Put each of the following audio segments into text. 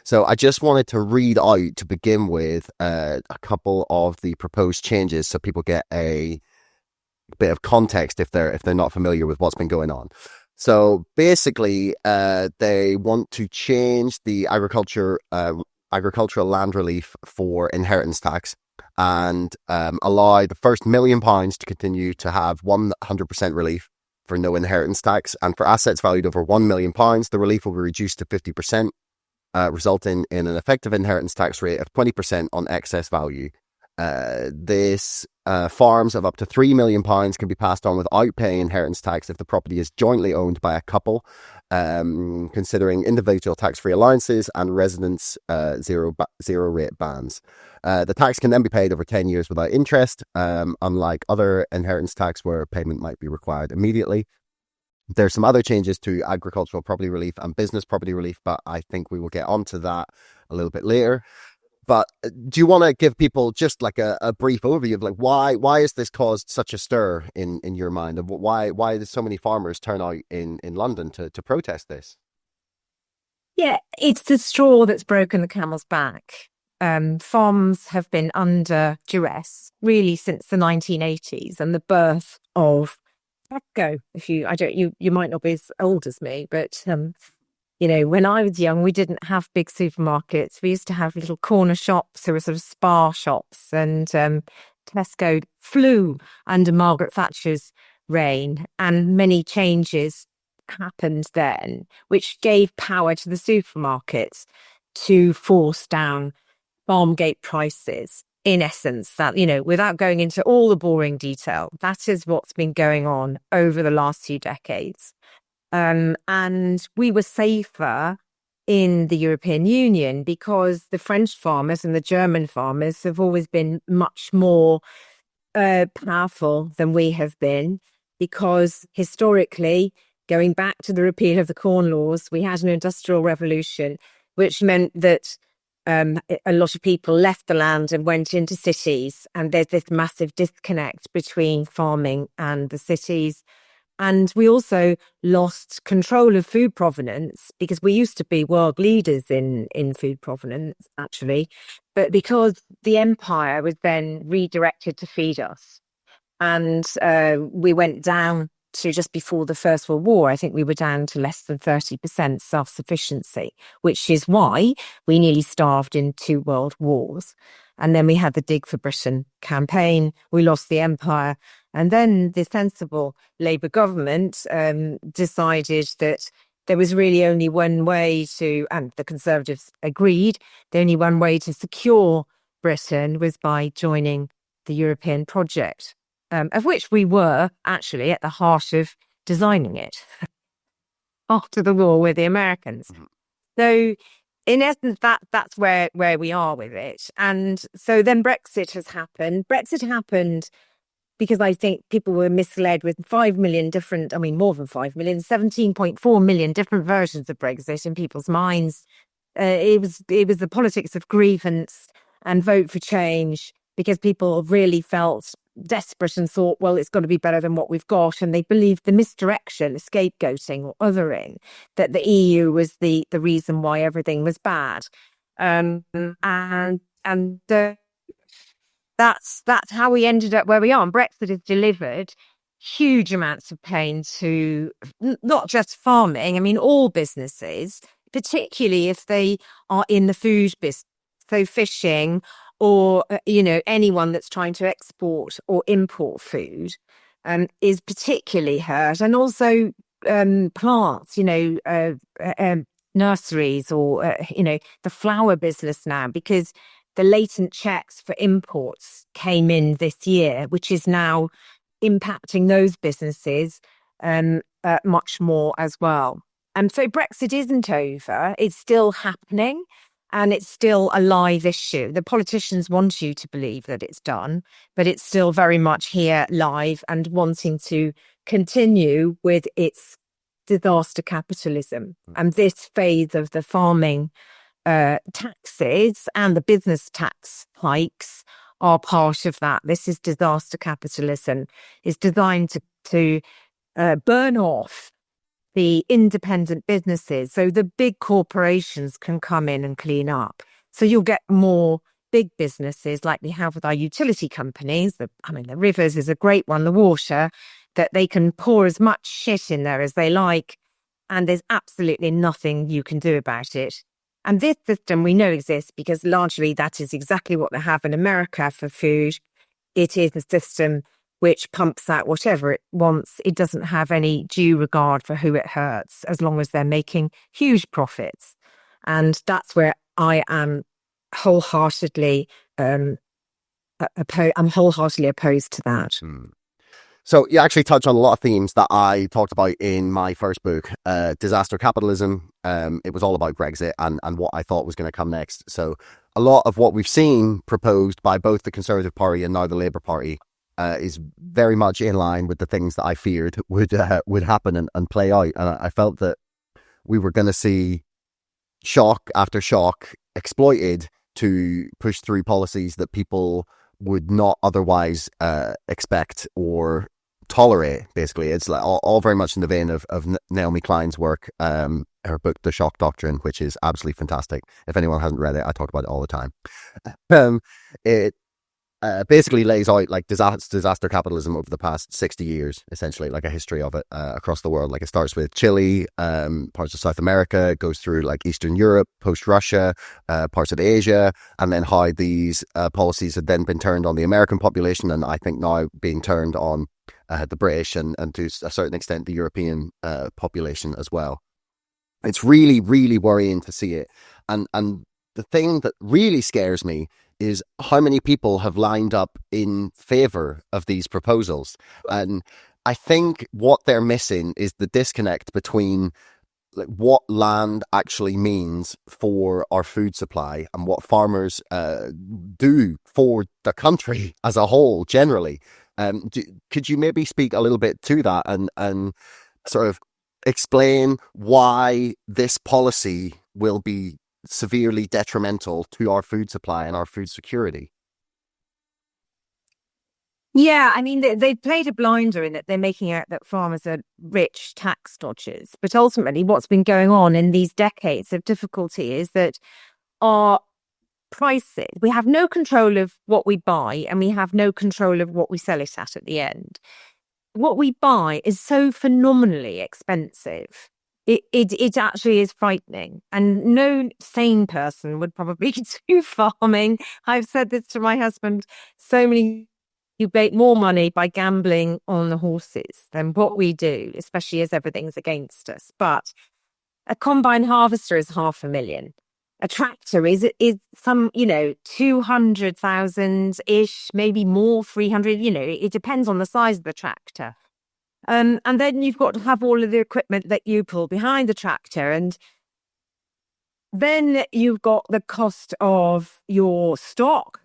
So I just wanted to read out to begin with a couple of the proposed changes so people get a bit of context if they're not familiar with what's been going on. So basically, they want to change the agricultural land relief for inheritance tax and allow the first £1 million to continue to have 100% relief for no inheritance tax, and for assets valued over £1 million, the relief will be reduced to 50%, resulting in an effective inheritance tax rate of 20% on excess value. This farms of up to £3 million can be passed on without paying inheritance tax if the property is jointly owned by a couple, considering individual tax-free allowances and residence zero rate bands. The tax can then be paid over 10 years without interest, unlike other inheritance tax where payment might be required immediately. There's some other changes to agricultural property relief and business property relief, but I think we will get onto that a little bit later. But do you want to give people just like a brief overview of like why has this caused such a stir in your mind, and why did so many farmers turn out in London to protest this? Yeah, it's the straw that's broken the camel's back. Farms have been under duress really since the 1980s and the birth of Tesco. You might not be as old as me, but when I was young, we didn't have big supermarkets. We used to have little corner shops. There were sort of spa shops, and Tesco flew under Margaret Thatcher's reign, and many changes happened then, which gave power to the supermarkets to force down farm gate prices. In essence, that, without going into all the boring detail, that is what's been going on over the last few decades. And we were safer in the European Union because the French farmers and the German farmers have always been much more powerful than we have been, because historically, going back to the repeal of the Corn Laws, we had an industrial revolution, which meant that a lot of people left the land and went into cities, and there's this massive disconnect between farming and the cities. And we also lost control of food provenance, because we used to be world leaders in food provenance, actually. But because the empire was then redirected to feed us, and we went down to just before the First World War, I think we were down to less than 30% self-sufficiency, which is why we nearly starved in 2 world wars. And then we had the Dig for Britain campaign. We lost the empire. And then the sensible Labour government decided that there was really only one way to, and the Conservatives agreed, the only one way to secure Britain was by joining the European project, of which we were actually at the heart of designing it after the war with the Americans. Mm-hmm. So in essence, that's where we are with it. And so then Brexit has happened. Brexit happened because I think people were misled with 5 million different, more than 5 million, 17.4 million different versions of Brexit in people's minds. It was the politics of grievance and vote for change, because people really felt desperate and thought, well, it's got to be better than what we've got. And they believed the misdirection, scapegoating or othering, that the EU was the reason why everything was bad. And that's how we ended up where we are. And Brexit has delivered huge amounts of pain to not just farming, all businesses, particularly if they are in the food business. So fishing, or, anyone that's trying to export or import food is particularly hurt. And also plants, nurseries, or, the flower business now, because the latent checks for imports came in this year, which is now impacting those businesses much more as well. And so Brexit isn't over. It's still happening. And it's still a live issue. The politicians want you to believe that it's done, but it's still very much here live and wanting to continue with its disaster capitalism. And this phase of the farming taxes and the business tax hikes are part of that. This is disaster capitalism. It's designed to burn off the independent businesses. So the big corporations can come in and clean up. So you'll get more big businesses like we have with our utility companies. The rivers is a great one, the water, that they can pour as much shit in there as they like, and there's absolutely nothing you can do about it. And this system we know exists because largely that is exactly what they have in America for food. It is a system which pumps out whatever it wants. It doesn't have any due regard for who it hurts, as long as they're making huge profits. And that's where I am wholeheartedly I'm wholeheartedly opposed to that. So you actually touch on a lot of themes that I talked about in my first book, Disaster Capitalism. It was all about Brexit and what I thought was going to come next. So a lot of what we've seen proposed by both the Conservative Party and now the Labour Party is very much in line with the things that I feared would happen and play out. And I felt that we were going to see shock after shock exploited to push through policies that people would not otherwise expect or tolerate. Basically, it's like all very much in the vein of Naomi Klein's work, her book The Shock Doctrine, which is absolutely fantastic. If anyone hasn't read it, I talk about it all the time. It basically lays out like disaster capitalism over the past 60 years, essentially, like a history of it across the world. Like it starts with Chile, parts of South America, it goes through like Eastern Europe, post-Russia, parts of Asia, and then how these policies had then been turned on the American population, and I think now being turned on the British and to a certain extent the European population as well. It's really, really worrying to see it. And the thing that really scares me is how many people have lined up in favor of these proposals. And I think what they're missing is the disconnect between like what land actually means for our food supply and what farmers do for the country as a whole generally. Could you maybe speak a little bit to that and sort of explain why this policy will be severely detrimental to our food supply and our food security? Yeah, I mean, they played a blinder in that they're making out that farmers are rich tax dodgers. But ultimately, what's been going on in these decades of difficulty is that our prices, we have no control of what we buy and we have no control of what we sell it at the end. What we buy is so phenomenally expensive. It actually is frightening, and no sane person would probably do farming. I've said this to my husband. You make more money by gambling on the horses than what we do, especially as everything's against us. But a combine harvester is 500,000. A tractor is some 200,000 ish, maybe more, 300. It depends on the size of the tractor. And then you've got to have all of the equipment that you pull behind the tractor. And then you've got the cost of your stock.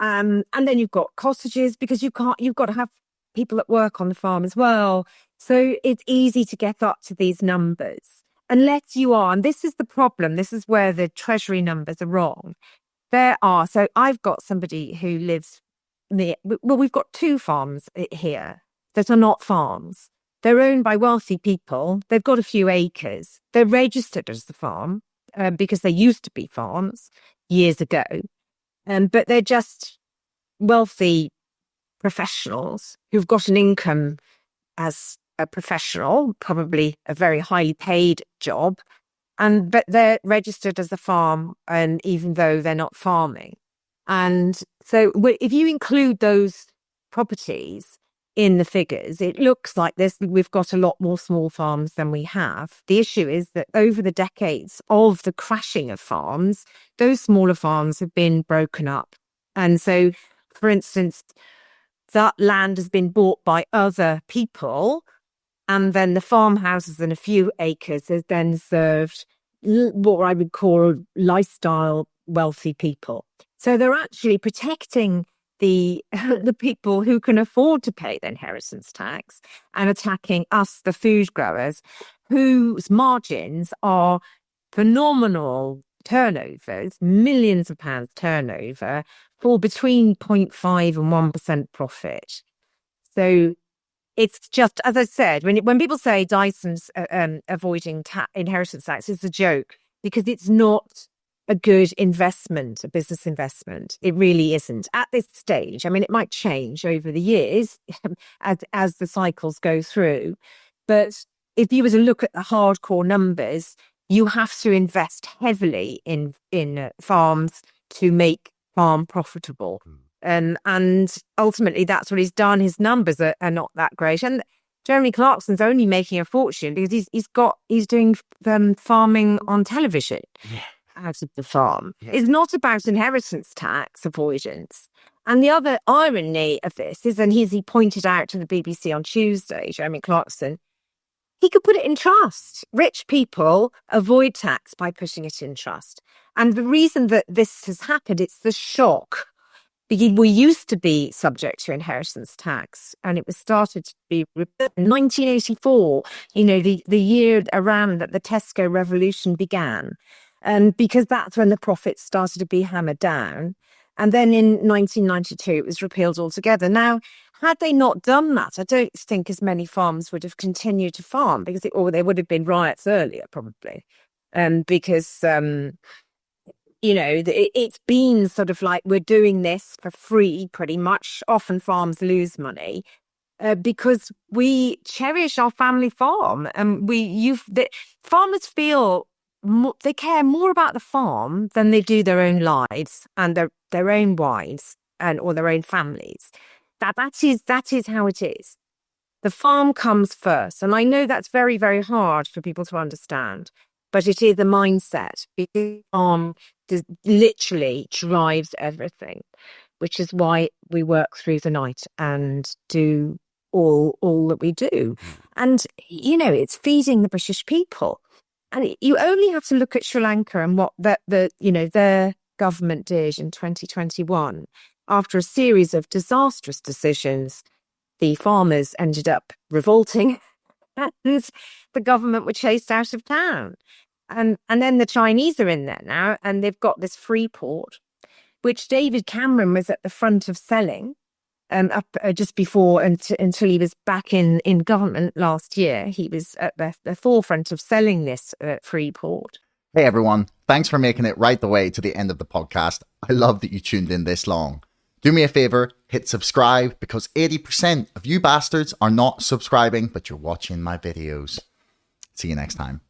And then you've got cottages because you've got to have people at work on the farm as well. So it's easy to get up to these numbers unless you are. And this is the problem. This is where the Treasury numbers are wrong. So I've got somebody who lives near, well, we've got 2 farms here that are not farms. They're owned by wealthy people. They've got a few acres. They're registered as the farm because they used to be farms years ago. But they're just wealthy professionals who've got an income as a professional, probably a very highly paid job. But they're registered as a farm, and even though they're not farming. And so if you include those properties in the figures, it looks like we've got a lot more small farms than we have. The issue is that over the decades of the crashing of farms, those smaller farms have been broken up. And so, for instance, that land has been bought by other people, and then the farmhouses and a few acres has then served what I would call lifestyle wealthy people. So they're actually protecting the people who can afford to pay the inheritance tax and attacking us, the food growers, whose margins are phenomenal turnovers, millions of pounds turnover for between 0.5 and 1% profit. So it's just, as I said, when people say Dyson's avoiding inheritance tax, it's a joke, because it's not a good investment, a business investment. It really isn't at this stage. I mean, it might change over the years as the cycles go through. But if you were to look at the hardcore numbers, you have to invest heavily in farms to make farm profitable. And ultimately, that's what he's done. His numbers are not that great. And Jeremy Clarkson's only making a fortune because he's doing farming on television. Yeah. Out of the farm. It's not about inheritance tax avoidance. And the other irony of this is, and he pointed out to the BBC on Tuesday, Jeremy Clarkson, he could put it in trust. Rich people avoid tax by putting it in trust. And the reason that this has happened, it's the shock. We used to be subject to inheritance tax, and it was started to be in 1984, the year around that the Tesco revolution began. And because that's when the profits started to be hammered down. And then in 1992, it was repealed altogether. Now, had they not done that, I don't think as many farms would have continued to farm, because or there would have been riots earlier, probably. Because, it's been sort of like, we're doing this for free, pretty much. Often farms lose money. Because we cherish our family farm. And farmers feel they care more about the farm than they do their own lives and their own wives or their own families. That is how it is. The farm comes first. And I know that's very, very hard for people to understand, but it is a mindset. The farm literally drives everything, which is why we work through the night and do all that we do. And, it's feeding the British people. And you only have to look at Sri Lanka and what their government did in 2021. After a series of disastrous decisions, the farmers ended up revolting and the government were chased out of town. And then the Chinese are in there now, and they've got this free port, which David Cameron was at the front of selling up just before until he was back in government last year. He was at the forefront of selling this free port. Hey everyone, thanks for making it right the way to the end of the podcast. I love that you tuned in this long. Do me a favor, hit subscribe, because 80% of you bastards are not subscribing, but you're watching my videos. See you next time.